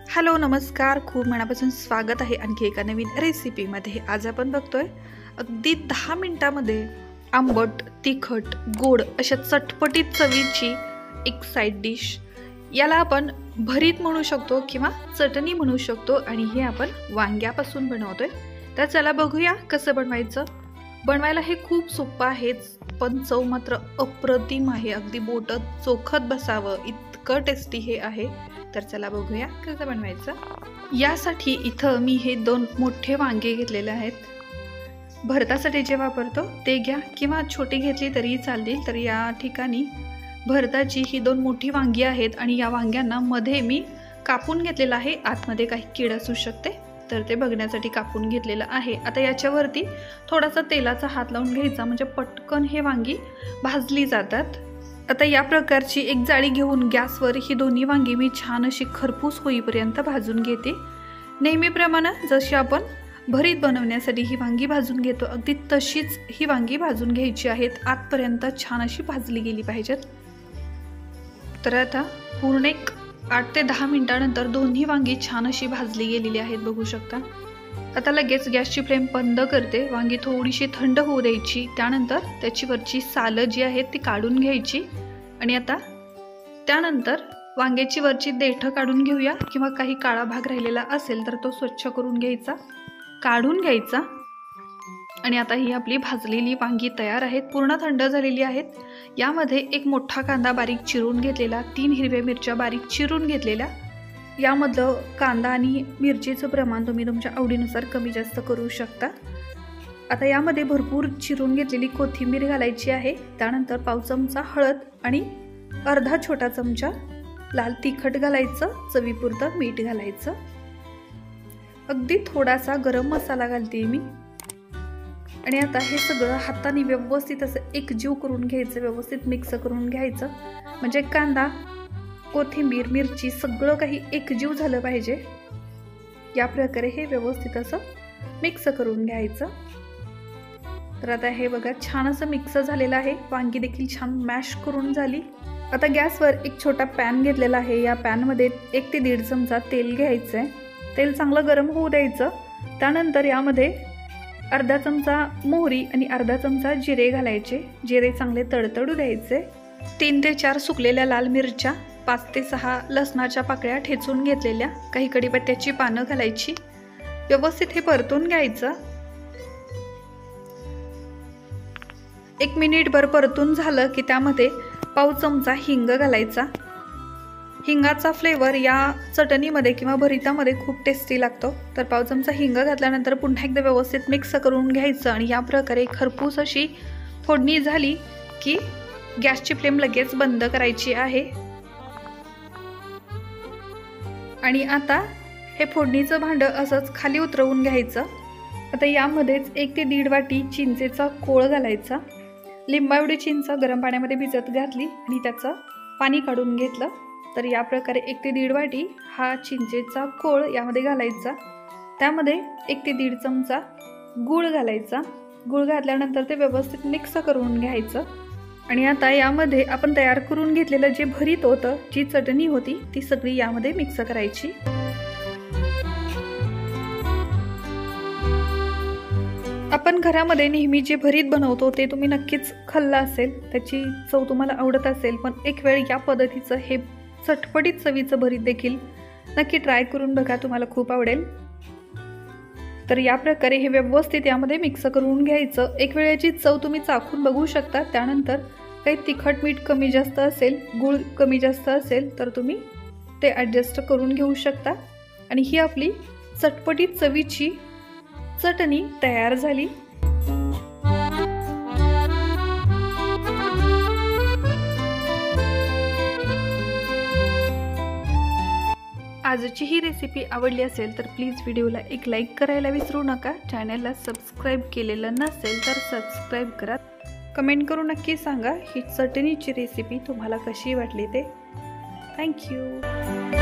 Hello नमस्कार, खूप मनापासून स्वागत आहे आणखी एका नवीन रेसिपीमध्ये। आज आपण बघतोय अगदी 10 मिनिटांमध्ये आंबट, तिखट, गोड अशा चटपटीत चवीची एक साइड डिश। याला आपण भरीत म्हणू शकतो किंवा चटणी म्हणू शकतो आणि हे आपण वांग्यापासून बनवतोय। तर चला बघूया कसं बनवायचं। बनवायला हे खूप सोपं आहे, पण चव मात्र अप्रतिम आहे। अगदी बोटात चोखत बसावं इतकं टेस्टी हे आहे। तर चला बघूया कसं बनवायचं। यासाठी इथं मी हे 2 मोठे वांगे घेतलेले आहेत। भरतासाठी जे वापरतो ते घ्या किंवा छोटी घेतली तरी चालेल। तर या ठिकाणी भरताची ही 2 मोठी वांगी आहेत आणि या वांग्यांना मध्ये मी कापून घेतलेलं आहे। आतमध्ये काही कीड असू शकते, तर ते बघण्यासाठी कापून घेतलेलं आहे। आता याच्यावरती थोडासा तेलाचा हात लावून घ्यायचा, म्हणजे पटकन हे वांगी भाजली जातात। आता या प्रकारची एक जाळी घेऊन गॅसवर ही दोन्ही वांगी मी छान अशी खरपूस होईपर्यंत भाजून घेते। नेहमीप्रमाणे जशी आपण भरीत बनवण्यासाठी ही वांगी भाजून घेतो, अगदी तशीच ही वांगी भाजून घ्यायची आहेत। आतपर्यंत छान अशी भाजली गेली पाहिजेत। तर आता पूर्ण एक 8 ते 10 मिनिटांनंतर दोन्ही वांगी छान अशी भाजली गेलेली आहेत, बघू शकता। आता लगेच गॅसची फ्लेम बंद करते। वांगी थोडीशी थंड होऊ द्यायची, त्यानंतर त्याची वरची सालं जी आहेत ती काढून घ्यायची आणि आता त्यानंतर वांग्याची वरची देठं काढून घेऊया, किंवा काही काळा भाग राहिलेला असेल तर तो स्वच्छ करून घ्यायचा, काढून घ्यायचा। आणि आता ही आपली भाजलेली वांगी तयार आहेत, पूर्ण थंड झालेली आहेत। यामध्ये एक मोठा कांदा बारीक चिरून घेतलेला, 3 हिरव्या मिरच्या बारीक चिरून घेतलेल्या। यामधलं कांदा आणि मिरचीचं प्रमाण तुम्ही तुमच्या आवडीनुसार कमी जास्त करू शकता। आता यामध्ये भरपूर चिरून घेतलेली कोथिंबीर घालायची आहे। त्यानंतर पाव चमचा हळद आणि अर्धा छोटा चमचा लाल तिखट घालायचं, चवीपुरतं मीठ घालायचं। अगदी थोडासा गरम मसाला घालते मी। आणि आता हे सगळं हाताने व्यवस्थित असं एकजीव करून घ्यायचं, व्यवस्थित मिक्स करून घ्यायचं, म्हणजे कांदा, कोथिंबीर, मिरची सगळं काही एकजीव झालं पाहिजे। या प्रकारे हे व्यवस्थित असं मिक्स करून घ्यायचं। तर आता हे बघा छान असं मिक्स झालेलं आहे। वांगी देखील छान मॅश करून झाली। आता गॅसवर एक छोटा पॅन घेतलेला आहे। या पॅनमध्ये 1 ते 1.5 चमचा तेल घ्यायचं आहे। तेल चांगलं गरम होऊ द्यायचं। त्यानंतर यामध्ये अर्धा चमचा मोहरी आणि अर्धा चमचा जिरे घालायचे। जिरे चांगले तडतडू द्यायचे। 3 ते 4 सुकलेल्या लाल मिरच्या, 5 ते 6 लसणाच्या पाकळ्या ठेचून घेतलेल्या, काही कढीपत्त्याची पानं घालायची। व्यवस्थित हे परतून घ्यायचं। 1 मिनिटभर परतून झालं की त्यामध्ये पाव चमचा हिंग घालायचा। हिंगाचा फ्लेवर या चटणीमध्ये किंवा भरितामध्ये खूप टेस्टी लागतो। तर पाव चमचा हिंग घातल्यानंतर पुन्हा एकदा व्यवस्थित मिक्स करून घ्यायचं आणि या प्रकारे खरपूस अशी फोडणी झाली की गॅसची फ्लेम लगेच बंद करायची आहे। आणि आता हे फोडणीचं भांडं असंच खाली उतरवून घ्यायचं। आता यामध्येच 1 ते 1.5 वाटी चिंचेचा कोळ घालायचा। लिंबाएवढी चिंच गरम पाण्यामध्ये भिजत घातली आणि त्याचं पाणी काढून घेतलं। तर या प्रकारे 1 ते 1.5 वाटी हा चिंचेचा कोळ यामध्ये घालायचा। त्यामध्ये 1 ते 1.5 चमचा गूळ घालायचा। गूळ घातल्यानंतर ते व्यवस्थित मिक्स करून घ्यायचं। आणि आता यामध्ये आपण तयार करून घेतलेलं जे भरीत होतं, जी चटणी होती, ती सगळी यामध्ये मिक्स करायची। आपण घरामध्ये नेहमी जे भरीत बनवतो ते तुम्ही नक्कीच खाल्लं असेल, त्याची चव तुम्हाला आवडत असेल, पण एक वेळ या पद्धतीचं हे चटपटीत चवीचं भरीत देखील नक्की ट्राय करून बघा, तुम्हाला खूप आवडेल। तर या प्रकारे हे व्यवस्थित यामध्ये मिक्स करून घ्यायचं। एक वेळेची चव तुम्ही चाखून बघू शकता। त्यानंतर काही तिखट मीठ कमी जास्त असेल, गूळ कमी जास्त असेल तर तुम्ही ते ॲडजस्ट करून घेऊ शकता। आणि ही आपली चटपटीत चवीची चटणी तयार झाली। आजची ही रेसिपी आवडली असेल तर प्लीज व्हिडिओला एक लाईक करायला विसरू नका। चॅनलला सबस्क्राईब केलेलं नसेल तर सबस्क्राईब करा। कमेंट करून नक्की सांगा ही चटणीची रेसिपी तुम्हाला कशी वाटली ते। थँक्यू।